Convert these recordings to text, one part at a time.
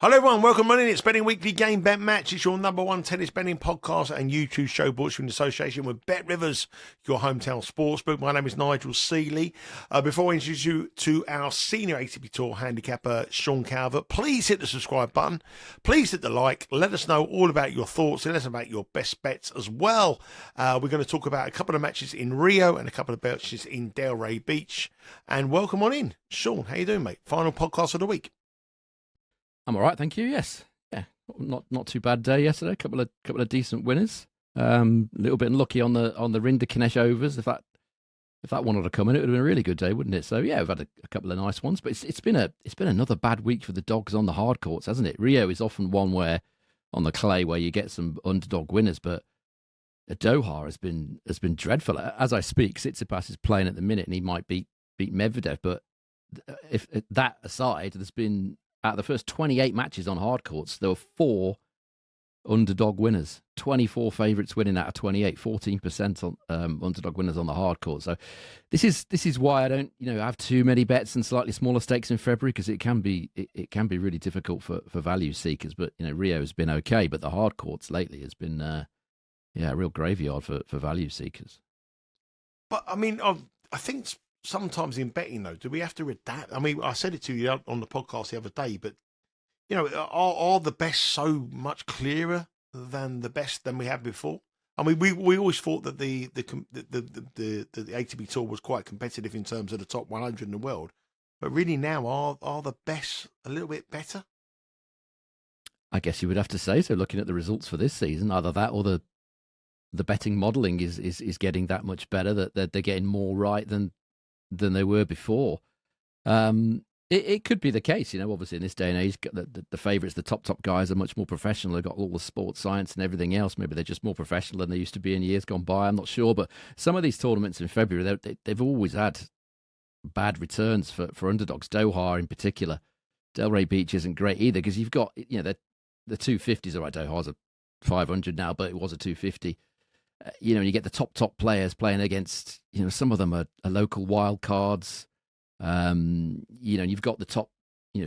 Hello everyone, welcome on in. It's Betting Weekly Game Bet Match. It's your number one tennis betting podcast and YouTube show brought to you in association with Bet Rivers, your hometown sportsbook. My name is Nigel Seeley. Before I introduce you to our senior ATP Tour handicapper, Sean Calvert, please hit the subscribe button. Please hit the like. Let us know all about your thoughts. Let us know about your best bets as well. We're going to talk about a couple of matches in Rio and a couple of matches in Delray Beach. And welcome on in. Sean, how you doing, mate? Final podcast of the week. I'm all right, thank you. Yes, yeah, not too bad day yesterday. Couple of decent winners. A little bit unlucky on the Rinderknecht overs. If that one had come in, it would have been a really good day, wouldn't it? So yeah, we've had a couple of nice ones, but it's been another bad week for the dogs on the hard courts, hasn't it? Rio is often one where on the clay where you get some underdog winners, but Doha has been dreadful. As I speak, Tsitsipas is playing at the minute, and he might beat Medvedev. But if that aside, there's been out of the first 28 matches on hard courts, there were 4 underdog winners, 24 favourites winning out of 28, 14% on underdog winners on the hard court. So this is why I don't have too many bets and slightly smaller stakes in February, because it can be really difficult for value seekers. But Rio has been okay, but the hard courts lately has been a real graveyard for value seekers. But I mean, I think sometimes in betting, though, do we have to adapt? I mean, I said it to you on the podcast the other day, but are the best so much clearer than the best than we had before? I mean, we always thought that the ATP Tour was quite competitive in terms of the top 100 in the world, but really now are the best a little bit better? I guess you would have to say so. Looking at the results for this season, either that or the betting modelling is getting that much better, that they're getting more right than they were before. It could be the case, obviously in this day and age, the favourites, the top guys are much more professional. They've got all the sports science and everything else. Maybe they're just more professional than they used to be in years gone by. I'm not sure. But some of these tournaments in February, they've always had bad returns for underdogs. Doha in particular. Delray Beach isn't great either, because you've got, the 250s. All right, Doha's a 500 now, but it was a 250. And you get the top players playing against, some of them are local wild cards. You've got the top,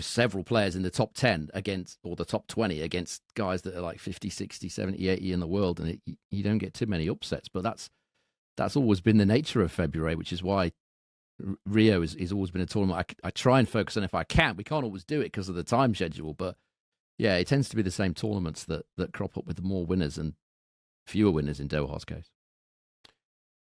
several players in the top 10 against, or the top 20 against guys that are like 50, 60, 70, 80 in the world. And you don't get too many upsets, but that's always been the nature of February, which is why Rio is always been a tournament I try and focus on if I can. We can't always do it because of the time schedule, but yeah, it tends to be the same tournaments that crop up with more winners and fewer winners in Doha's case.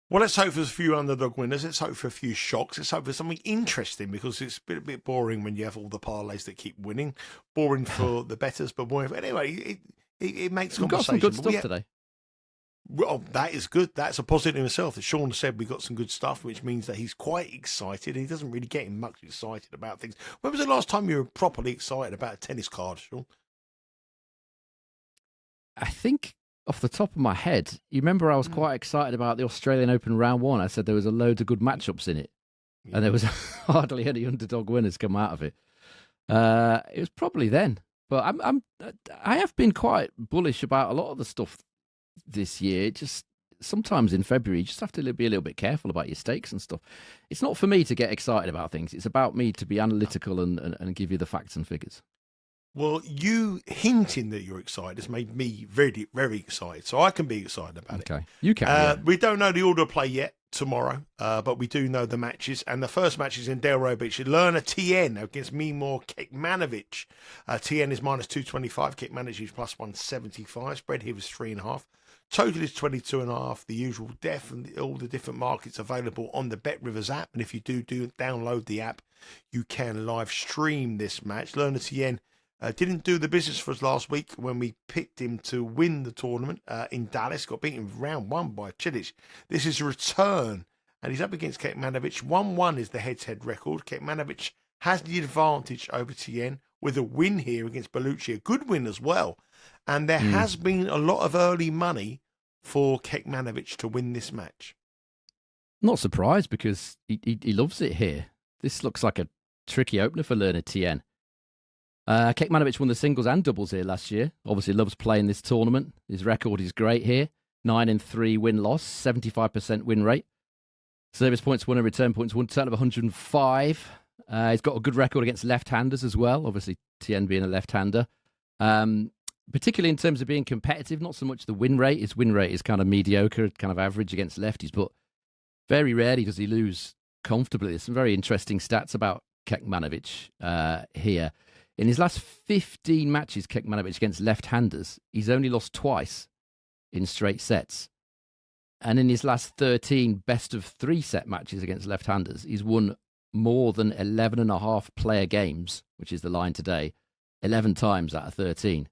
Well, let's hope for a few underdog winners. Let's hope for a few shocks. Let's hope for something interesting, because it's a bit boring when you have all the parlays that keep winning. Boring for the bettors, but boring for... Anyway, it makes conversation. We've got some good stuff today. Well, that is good. That's a positive in itself. As Sean said, we got some good stuff, which means that he's quite excited. He doesn't really get much excited about things. When was the last time you were properly excited about a tennis card, Sean? I think, off the top of my head, you remember I was quite excited about the Australian Open round 1. I said there was a load of good matchups in it, and there was hardly any underdog winners come out of it. It was probably then, but I have been quite bullish about a lot of the stuff this year. Just sometimes in February, you just have to be a little bit careful about your stakes and stuff. It's not for me to get excited about things. It's about me to be analytical and give you the facts and figures. Well, you hinting that you're excited has made me very, very excited. So I can be excited about it. Okay, you can. Yeah. We don't know the order of play yet tomorrow, but we do know the matches. And the first match is in Delray Beach. Learner Tien against Miomir Kecmanovic. Tien is minus 225. Kecmanovic is plus 175. Spread here was 3.5. Total is 22.5. The usual all the different markets available on the Bet Rivers app. And if you do download the app, you can live stream this match. Learner Tien didn't do the business for us last week when we picked him to win the tournament in Dallas. Got beaten round 1 by Cilic. This is a return, and he's up against Kecmanovic. 1-1 is the head-to-head record. Kecmanovic has the advantage over Tien with a win here against Bellucci. A good win as well. And there has been a lot of early money for Kecmanovic to win this match. Not surprised, because he loves it here. This looks like a tricky opener for Learner Tien. Kecmanovic won the singles and doubles here last year. Obviously loves playing this tournament. His record is great here. 9-3 win-loss, 75% win rate. Service points won and return points won, total of 105. He's got a good record against left-handers as well, obviously Tien being a left-hander. Particularly in terms of being competitive, not so much the win rate. His win rate is kind of mediocre, kind of average against lefties, but very rarely does he lose comfortably. There's some very interesting stats about Kecmanovic here. In his last 15 matches, Kecmanovic against left-handers, he's only lost twice in straight sets. And in his last 13 best-of-3 set matches against left-handers, he's won more than 11.5 player games, which is the line today, 11 times out of 13.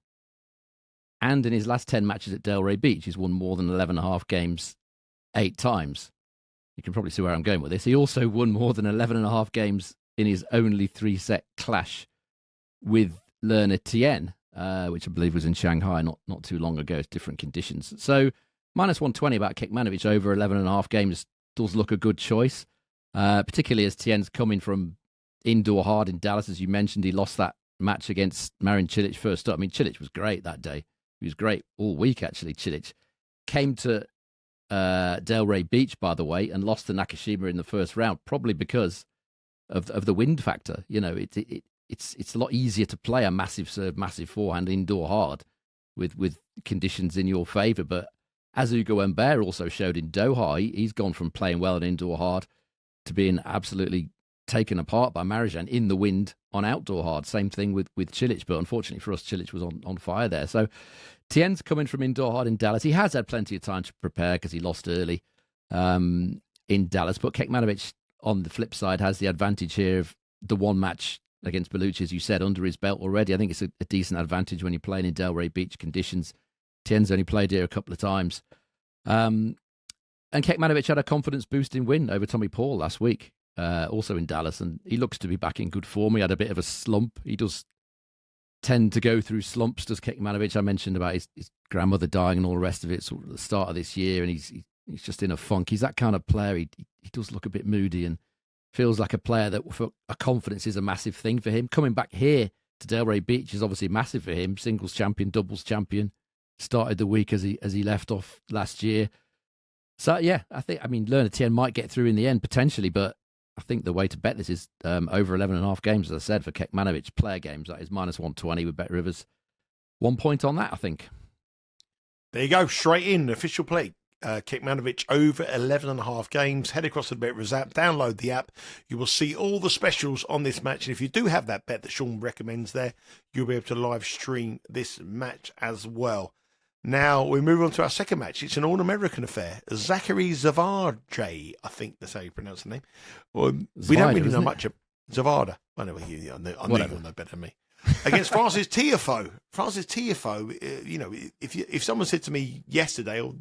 And in his last 10 matches at Delray Beach, he's won more than 11.5 games 8 times. You can probably see where I'm going with this. He also won more than 11.5 games in his only 3-set clash with Lerner Tien, which I believe was in Shanghai not too long ago. It's different conditions. So minus 120 about Kecmanovic over 11.5 games does look a good choice, particularly as Tien's coming from indoor hard in Dallas. As you mentioned, he lost that match against Marin Cilic first up. I mean, Cilic was great that day. He was great all week, actually, Cilic. Came to Delray Beach, by the way, and lost to Nakashima in the first round, probably because of the wind factor. You know, it's a lot easier to play a massive serve, massive forehand indoor hard with conditions in your favour. But as Hugo Humbert also showed in Doha, he's gone from playing well at indoor hard to being absolutely taken apart by Marijan in the wind on outdoor hard. Same thing with Cilic, but unfortunately for us, Cilic was on fire there. So Tien's coming from indoor hard in Dallas. He has had plenty of time to prepare because he lost early in Dallas. But Kecmanovic, on the flip side, has the advantage here of the one match against Bellucci, as you said, under his belt already. I think it's a decent advantage when you're playing in Delray Beach conditions. Tien's only played here a couple of times. And Kecmanovic had a confidence-boosting win over Tommy Paul last week, also in Dallas, and he looks to be back in good form. He had a bit of a slump. He does tend to go through slumps, does Kecmanovic. I mentioned about his grandmother dying and all the rest of it sort of at the start of this year, and he's just in a funk. He's that kind of player. He does look a bit moody and feels like a player that for a confidence is a massive thing for him. Coming back here to Delray Beach is obviously massive for him. Singles champion, doubles champion. Started the week as he left off last year. So yeah, I mean Lerner Tien might get through in the end potentially, but I think the way to bet this is over 11.5 games, as I said, for Kecmanovic player games. That is minus 120 with Bet Rivers. 1 point on that, I think. There you go, straight in official play. Kecmanovic over 11.5 games. Head across to the Bet Rivers app, download the app. You will see all the specials on this match. And if you do have that bet that Sean recommends there, you'll be able to live stream this match as well. Now we move on to our second match. It's an all-American affair. Zachary Svajda, I think that's how you pronounce the name. Well, we don't really know much of Zvajda. Anyway, I know you'll know better than me. Against Francis Tiafoe. Francis Tiafoe, if someone said to me yesterday or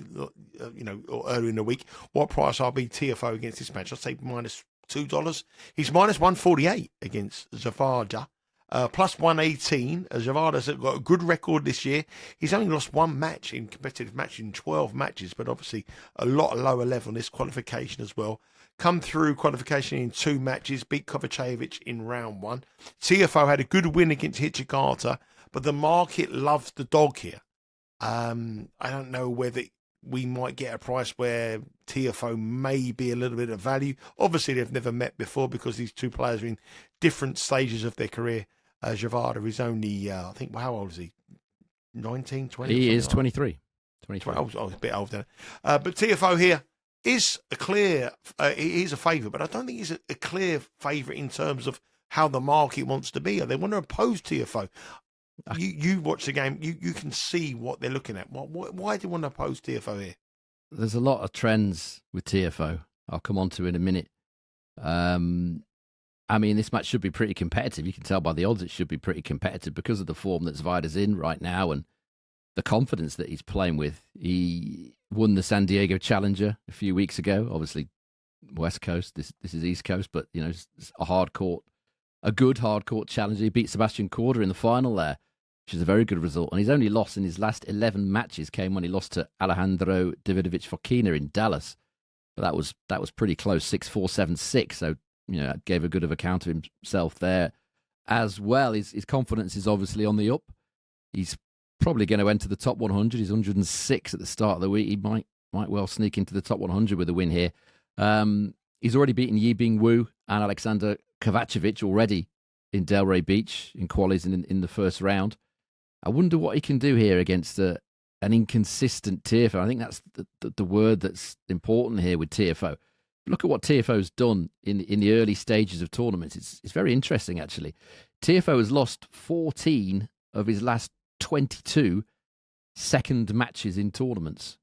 earlier in the week, what price I'll be Tiafoe against this match, I'd say minus $2. He's minus 148 against Zvajda. Plus 118. Zvajda's got a good record this year. He's only lost one match in competitive match in 12 matches, but obviously a lot lower level in this qualification as well. Come through qualification in 2 matches, beat Kovacevic in round 1. Tiafoe had a good win against Hichigata, but the market loves the dog here. I don't know whether we might get a price where Tiafoe may be a little bit of value. Obviously, they've never met before because these two players are in different stages of their career. Zvajda is only, I think, how old is he? 19, 20? He is 23. 23. I was a bit older. But Tiafoe here is a clear, he is a favourite, but I don't think he's a clear favourite in terms of how the market wants to be. They want to oppose Tiafoe. You watch the game, you can see what they're looking at. Why do you want to oppose Tiafoe here? There's a lot of trends with Tiafoe. I'll come on to in a minute. I mean, this match should be pretty competitive. You can tell by the odds it should be pretty competitive because of the form that Svajda's in right now and the confidence that he's playing with. He won the San Diego Challenger a few weeks ago. Obviously, West Coast. This is East Coast, but it's a good hard court challenger. He beat Sebastian Korda in the final there, which is a very good result. And he's only lost in his last 11 matches came when he lost to Alejandro Davidovich Fokina in Dallas. But that was pretty close, 6-4, 7-6. So gave a good of account of himself there as well. His confidence is obviously on the up. He's probably going to enter the top 100. He's 106 at the start of the week. He might well sneak into the top 100 with a win here. He's already beaten Yibing Wu and Alexander Kovacevic already in Delray Beach in qualies in the first round. I wonder what he can do here against an inconsistent Tiafoe. I think that's the word that's important here with Tiafoe. Look at what Tiafoe's done in the early stages of tournaments. It's very interesting, actually. Tiafoe has lost 14 of his last 22 second matches in tournaments.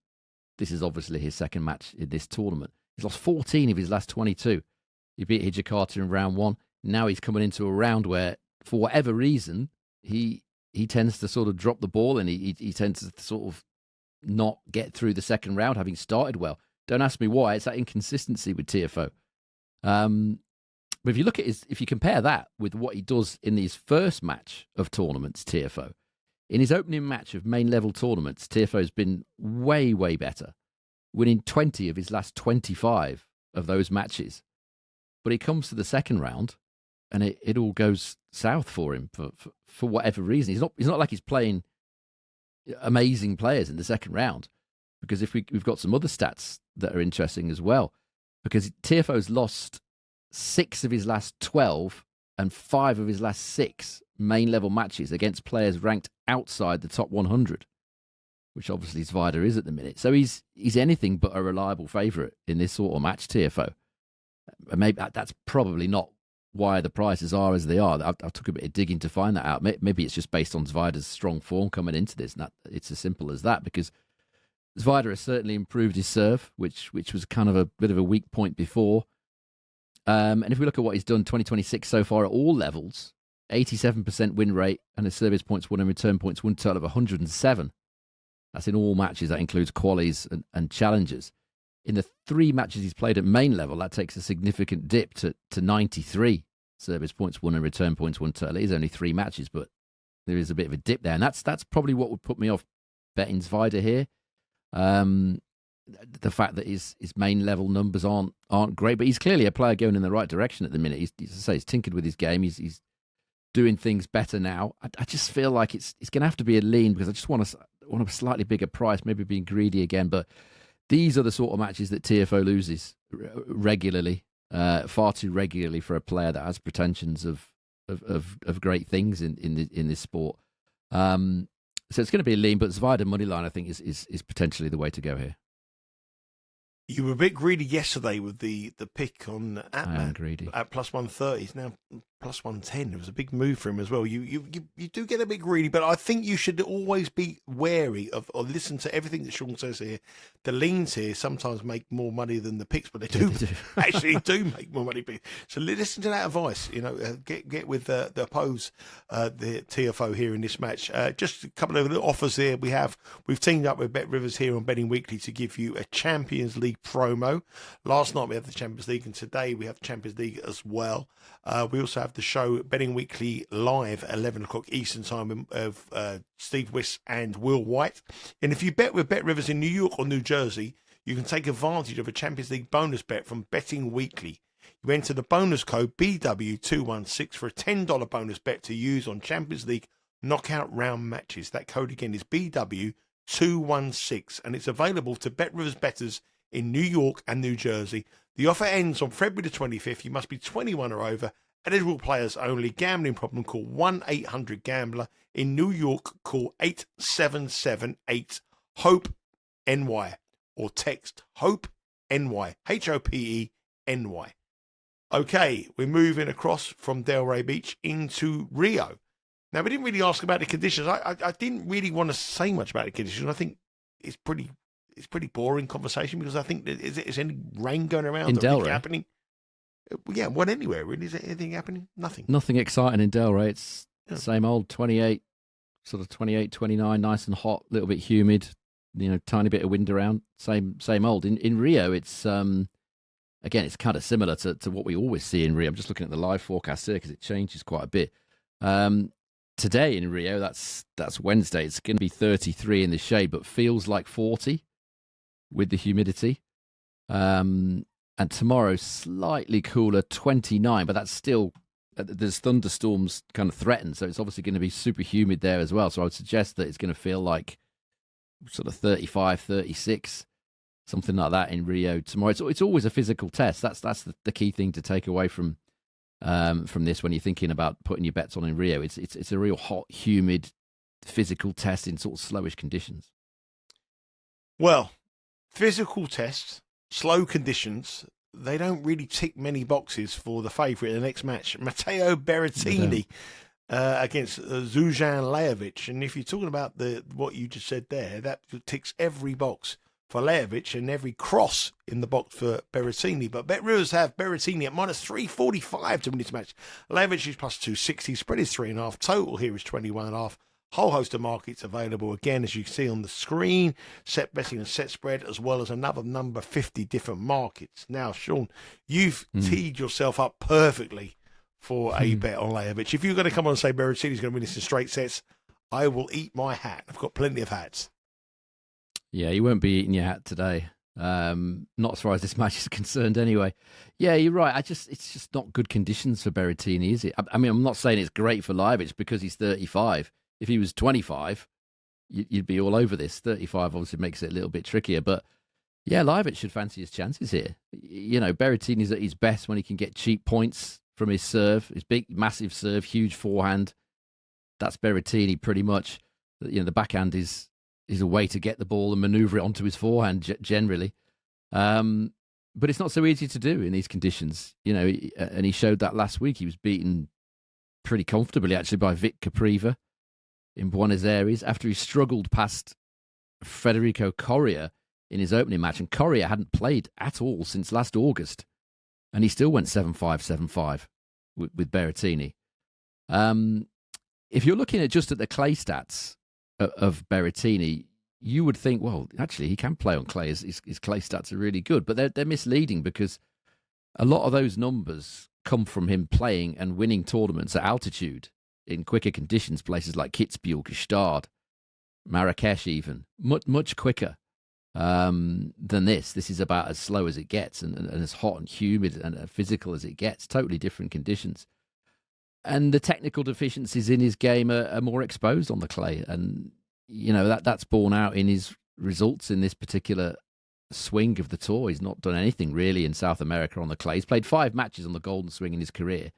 This is obviously his second match in this tournament. He's lost 14 of his last 22. He beat Hijikata in round one. Now he's coming into a round where, for whatever reason, he tends to sort of drop the ball and he tends to sort of not get through the second round, having started well. Don't ask me why. It's that inconsistency with Tiafoe. But if you look at if you compare that with what he does in his first match of tournaments, Tiafoe, in his opening match of main level tournaments, Tiafoe's been way, way better, winning 20 of his last 25 of those matches. But he comes to the second round and it all goes south for him for whatever reason. He's not like he's playing amazing players in the second round, because if we've got some other stats that are interesting as well, because Tiafoe's lost 6 of his last 12 and 5 of his last 6 main level matches against players ranked outside the top 100, which obviously Svajda is at the minute. So he's anything but a reliable favourite in this sort of match, Tiafoe. Maybe that's probably not why the prices are as they are. I took a bit of digging to find that out. Maybe it's just based on Svajda's strong form coming into this, and it's as simple as that, because Svajda has certainly improved his serve, which was kind of a bit of a weak point before. And if we look at what he's done 2026 so far at all levels, 87% win rate and a service points won and return points won total of 107. That's in all matches. That includes qualies and challengers. In the 3 matches he's played at main level, that takes a significant dip to 93 service points won and return points won total. It is only 3 matches, but there is a bit of a dip there. And that's probably what would put me off betting Svajda here. The fact that his main level numbers aren't great, but he's clearly a player going in the right direction at the minute. He's tinkered with his game. He's doing things better now. I just feel like it's going to have to be a lean, because I just want a slightly bigger price, maybe being greedy again. But these are the sort of matches that Tiafoe loses regularly, far too regularly for a player that has pretensions of great things in this sport. So it's going to be a lean, but Svajda moneyline, I think, is potentially the way to go here. You were a bit greedy yesterday with the pick on I am greedy. At plus 130. It's now plus 110. It was a big move for him as well. You do get a bit greedy, but I think you should always be wary of, or listen to everything that Sean says here. The leans here sometimes make more money than the picks, but they do actually do make more money. So listen to that advice. Get with the oppose the Tiafoe here in this match. Just a couple of little offers here. We've teamed up with Bet Rivers here on Betting Weekly to give you a Champions League promo. Last night we had the Champions League, and today we have the Champions League as well. We also have the show Betting Weekly live at 11 o'clock Eastern Time of Steve Wiss and Will White. And if you bet with Bet Rivers in New York or New Jersey, you can take advantage of a Champions League bonus bet from Betting Weekly. You enter the bonus code BW216 for a $10 bonus bet to use on Champions League knockout round matches. That code again is BW216, and it's available to Bet Rivers bettors in New York and New Jersey. The offer ends on February the 25th. You must be 21 or over. Eligible players only. Gambling problem, call 1-800-GAMBLER. In New York, call 8778-HOPE-NY or text HOPE-NY, HOPE-NY. Okay, we're moving across from Delray Beach into Rio. Now, we didn't really ask about the conditions. I didn't really want to say much about the conditions. I think it's pretty boring conversation, because I think is any rain going around in Delray happening? Yeah, what anywhere really? Is there anything happening? Nothing exciting in Delray. It's the same old 28, 29, nice and hot, a little bit humid, tiny bit of wind around, same old. In Rio, it's again, it's kind of similar to what we always see in Rio. I'm just looking at the live forecast here because it changes quite a bit. Today in Rio, that's Wednesday, it's going to be 33 in the shade, but feels like 40 with the humidity. And tomorrow, slightly cooler, 29, but that's still, there's thunderstorms kind of threatened, so it's obviously going to be super humid there as well. So I would suggest that it's going to feel like sort of 35, 36. something like that in Rio tomorrow. It's always a physical test. That's the key thing to take away from this when you're thinking about putting your bets on in Rio. It's a real hot, humid, physical test in sort of slowish conditions. Well, physical tests, slow conditions, they don't really tick many boxes for the favourite in the next match. Matteo Berrettini against Dusan Lajovic. And if you're talking about what you just said there, that ticks every box for Lajovic and every cross in the box for Berrettini. But Bet Rivers have Berrettini at minus 345 to win this match. Lajovic is plus 260. Spread is 3.5. Total here is 21.5. Whole host of markets available again, as you can see on the screen. Set betting and set spread, as well as another number 50 different markets. Now, Sean, you've teed yourself up perfectly for a bet on Lajovic. If you're going to come on and say Berrettini's going to win this in straight sets, I will eat my hat. I've got plenty of hats. Yeah, you won't be eating your hat today. Not as far as this match is concerned anyway. Yeah, you're right. It's just not good conditions for Berrettini, is it? I mean, I'm not saying it's great for Lajovic because he's 35. If he was 25, you'd be all over this. 35 obviously makes it a little bit trickier. But yeah, Lajovic should fancy his chances here. You know, Berrettini's at his best when he can get cheap points from his serve, his big, massive serve, huge forehand. That's Berrettini pretty much. You know, the backhand is a way to get the ball and manoeuvre it onto his forehand generally. But it's not so easy to do in these conditions. You know, and he showed that last week. He was beaten pretty comfortably, actually, by Vic Capriva in Buenos Aires after he struggled past Federico Coria in his opening match. And Coria hadn't played at all since last August. And he still went 7-5, 7-5 with Berrettini. If you're looking at just at the clay stats of Berrettini, you would think, well, actually, he can play on clay. His clay stats are really good. But they're misleading because a lot of those numbers come from him playing and winning tournaments at altitude in quicker conditions, places like Kitzbühel, Gstaad, Marrakesh even, much quicker than this. This is about as slow as it gets and as hot and humid and physical as it gets, totally different conditions. And the technical deficiencies in his game are more exposed on the clay. And, you know, that's borne out in his results in this particular swing of the tour. He's not done anything really in South America on the clay. He's played 5 matches on the golden swing in his career,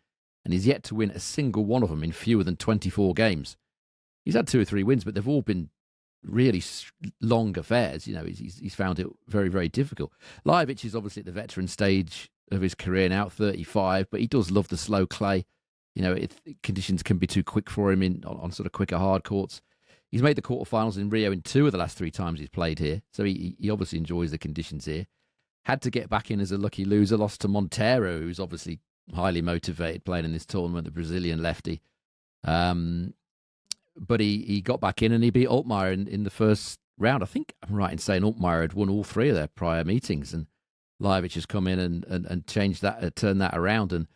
and he's yet to win a single one of them in fewer than 24 games. He's had 2 or 3 wins, but they've all been really long affairs. You know, he's found it very, very difficult. Lajovic is obviously at the veteran stage of his career now, 35, but he does love the slow clay. You know, conditions can be too quick for him on sort of quicker hard courts. He's made the quarterfinals in Rio in 2 of the last 3 times he's played here, so he obviously enjoys the conditions here. Had to get back in as a lucky loser, lost to Monteiro, who's obviously highly motivated playing in this tournament, the Brazilian lefty. But he got back in and he beat Altmaier in the first round. I think I'm right in saying Altmaier had won all 3 of their prior meetings, and Lajovic has come in and changed that, turned that around. And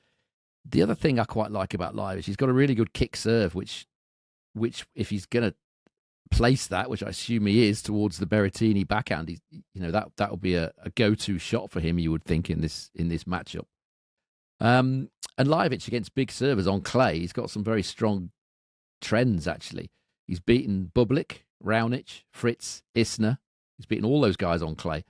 the other thing I quite like about Lajovic, he's got a really good kick serve, which if he's going to place that, which I assume he is, towards the Berrettini backhand, that will be a go-to shot for him, you would think, in this matchup. And Lajovic against big servers on clay, he's got some very strong trends, actually. He's beaten Bublik, Raonic, Fritz, Isner. He's beaten all those guys on clay.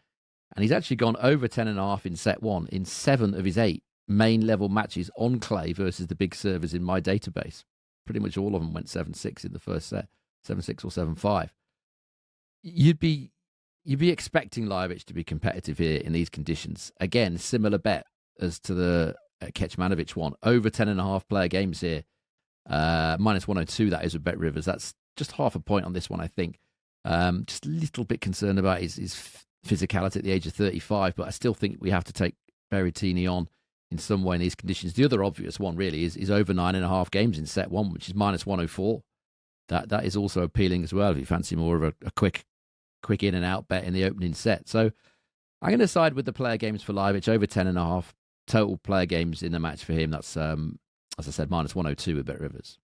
And he's actually gone over 10.5 in set 1 in 7 of his 8 main level matches on clay versus the big servers in my database. Pretty much all of them went 7-6 in the first set, 7-6 or 7-5. You'd be expecting Lajovic to be competitive here in these conditions. Again, similar bet as to the Kecmanovic one. Over 10.5 player games here. Minus 102, that is with Bet Rivers. That's just half a point on this one, I think. Just a little bit concerned about his physicality at the age of 35, but I still think we have to take Berrettini on in some way in these conditions. The other obvious one really is over 9.5 games in set 1, which is minus 104. That is also appealing as well if you fancy more of a quick in and out bet in the opening set. So I'm going to side with the player games for Lajovic, over 10.5 total player games in the match for him. That's as I said, minus 102 with Bet Rivers.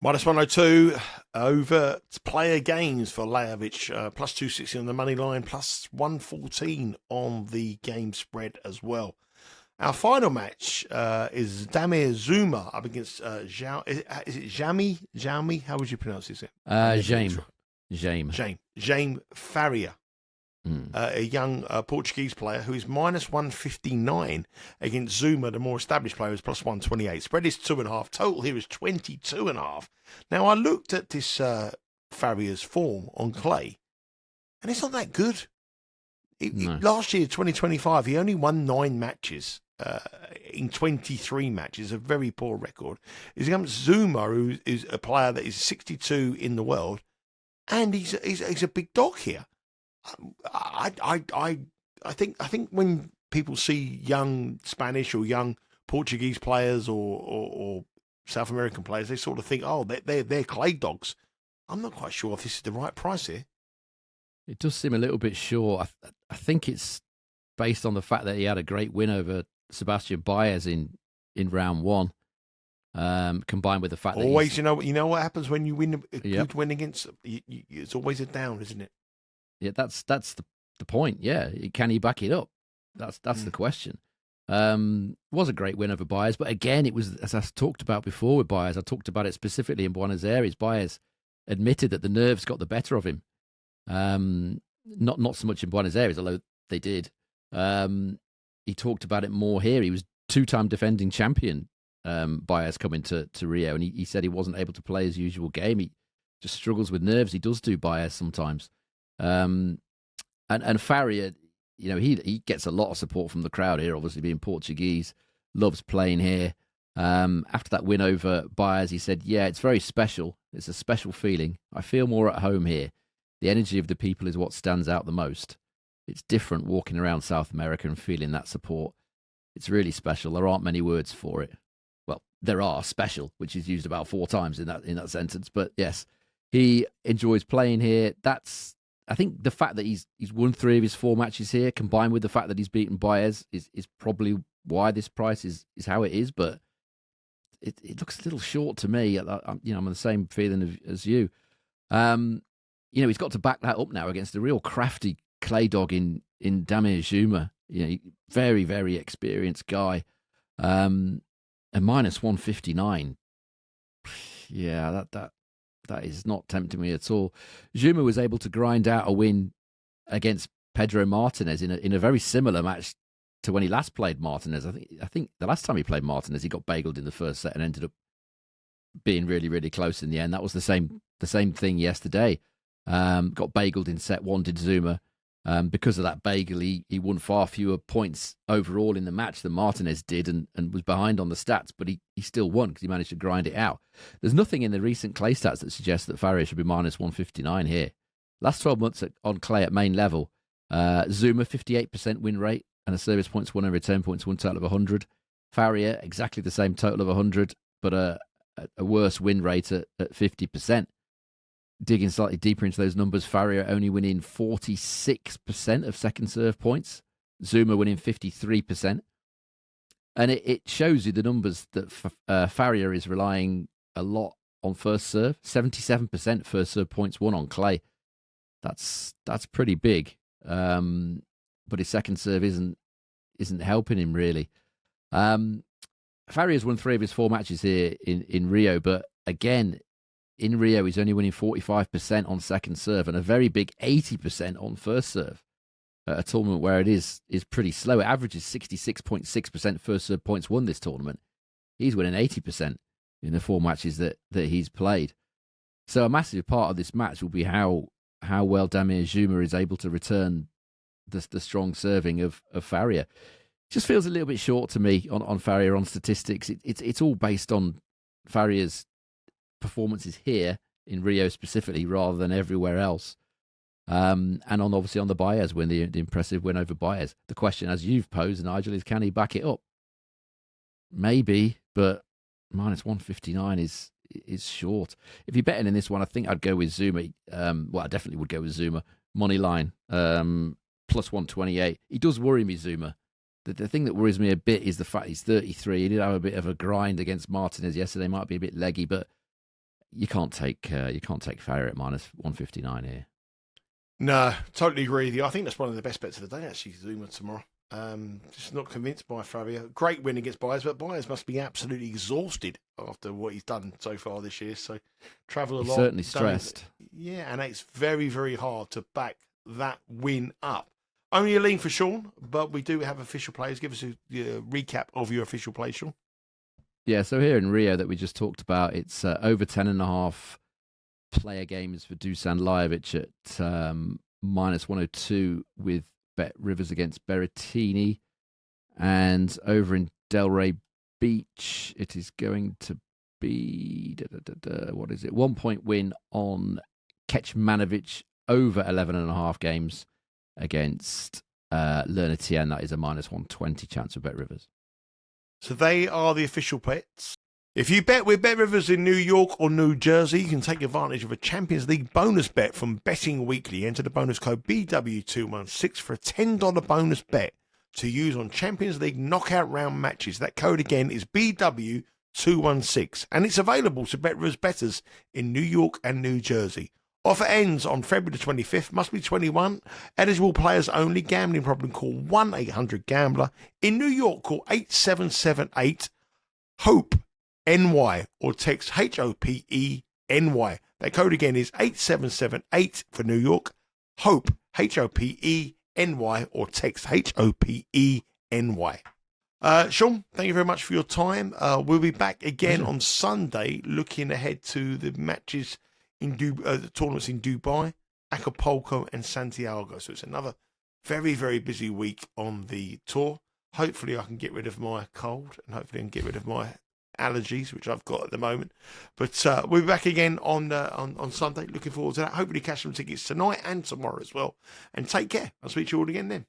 Minus 102 over player games for Lajovic, plus 260 on the money line, plus 114 on the game spread as well. Our final match is Damir Dzumhur up against is it Jaime? How would you pronounce this? Jaime. Jaime Faria. a young Portuguese player who is minus 159 against Dzumhur, the more established player, who's plus 128. Spread is 2.5. Total here is 22.5. Now, I looked at this Faria's form on clay, and it's not that good. Last year, 2025, he only won 9 matches in 23 matches, a very poor record. He's against Dzumhur, who is a player that is 62 in the world, and he's a big dog here. I think when people see young Spanish or young Portuguese players or South American players, they sort of think, oh, they're clay dogs. I'm not quite sure if this is the right price here. It does seem a little bit short. I think it's based on the fact that he had a great win over Sebastian Baez in round 1, combined with the fact that always, you know what happens when you win a good win against. It's always a down, isn't it? Yeah, that's the point. Yeah, can he back it up? That's the question. Was a great win over Baez, but again, it was, as I talked about before with Baez. I talked about it specifically in Buenos Aires. Baez admitted that the nerves got the better of him. Not so much in Buenos Aires, although they did. He talked about it more here. He was 2-time defending champion, Baez, coming to Rio, and he said he wasn't able to play his usual game. He just struggles with nerves. He does do, Baez, sometimes. And Faria, he gets a lot of support from the crowd here, obviously being Portuguese, loves playing here. After that win over Baez, he said, yeah, it's very special. It's a special feeling. I feel more at home here. The energy of the people is what stands out the most. It's different walking around South America and feeling that support. It's really special. There aren't many words for it. Well, there are, special, which is used about 4 times in that sentence. But yes, he enjoys playing here. I think the fact that he's won 3 of his 4 matches here, combined with the fact that he's beaten Baez, is probably why this price is how it is. But it looks a little short to me. I'm on the same feeling as you. He's got to back that up now against a real crafty clay dog in Damir Dzumhur. Very, very experienced guy. And minus 159. Yeah, that is not tempting me at all. Dzumhur was able to grind out a win against Pedro Martinez in a very similar match to when he last played Martinez. I think the last time he played Martinez, he got bageled in the first set and ended up being really, really close in the end. That was the same thing yesterday. Got bageled in set 1, did Dzumhur. Because of that bagel, he won far fewer points overall in the match than Martinez did, and was behind on the stats, but he still won because he managed to grind it out. There's nothing in the recent clay stats that suggests that Faria should be minus 159 here. Last 12 months on clay at main level, Dzumhur 58% win rate and a service points won and return points won total of 100. Faria exactly the same total of 100, but a worse win rate at 50%. Digging slightly deeper into those numbers, Faria only winning 46% of second serve points, Dzumhur winning 53%. And it shows you the numbers that Faria is relying a lot on first serve, 77% first serve points won on clay. That's pretty big. But his second serve isn't helping him really. Faria's won 3 of his 4 matches here in Rio, but again, in Rio, he's only winning 45% on second serve and a very big 80% on first serve at a tournament where it is pretty slow. It averages 66.6% first serve points won this tournament. He's winning 80% in the 4 matches that he's played. So a massive part of this match will be how well Damir Dzumhur is able to return the strong serving of Faria. Just feels a little bit short to me on Faria on statistics. It's all based on Faria's performances here in Rio specifically rather than everywhere else. And obviously on the Baez win, the impressive win over Baez. The question, as you've posed, Nigel, is can he back it up? Maybe, but minus 159 is short. If you're betting in this one, I think I'd go with Dzumhur. I definitely would go with Dzumhur. Money line, plus 128. He does worry me, Dzumhur. The thing that worries me a bit is the fact he's 33. He did have a bit of a grind against Martinez yesterday. Might be a bit leggy, but you can't take Faria at minus 159 here. No, totally agree with you. I think that's one of the best bets of the day, actually, Dzumhur tomorrow. Just not convinced by Faria. Great win against Baez, but Baez must be absolutely exhausted after what he's done so far this year. So travel a lot. Certainly stressed. Yeah, and it's very, very hard to back that win up. Only a lean for Sean, but we do have official players. Give us a recap of your official play, Sean. Yeah, so here in Rio that we just talked about, it's over 10.5 player games for Dusan Lajovic at minus 102 with Bet Rivers against Berrettini. And over in Delray Beach, it is going to be, what is it? 1 point win on Kecmanovic over 11.5 games against Tien. That is a minus 120 chance for Bet Rivers. So they are the official bets. If you bet with Bet Rivers in New York or New Jersey, you can take advantage of a Champions League bonus bet from Betting Weekly. Enter the bonus code BW216 for a $10 bonus bet to use on Champions League knockout round matches. That code again is BW216, and it's available to Bet Rivers bettors in New York and New Jersey. Offer ends on February the 25th. Must be 21. Eligible players only. Gambling problem, call 1-800-GAMBLER. In New York, call 8778-HOPE-NY or text HOPE-NY. That code again is 8778 for New York. HOPE, HOPE-NY or text HOPE-NY. Sean, thank you very much for your time. We'll be back again on Sunday looking ahead to the matches in the tournaments in Dubai, Acapulco and Santiago. So it's another very, very busy week on the tour. Hopefully I can get rid of my cold and hopefully I can get rid of my allergies, which I've got at the moment. But we'll be back again on Sunday. Looking forward to that. Hopefully catch some tickets tonight and tomorrow as well. And take care. I'll speak to you all again then.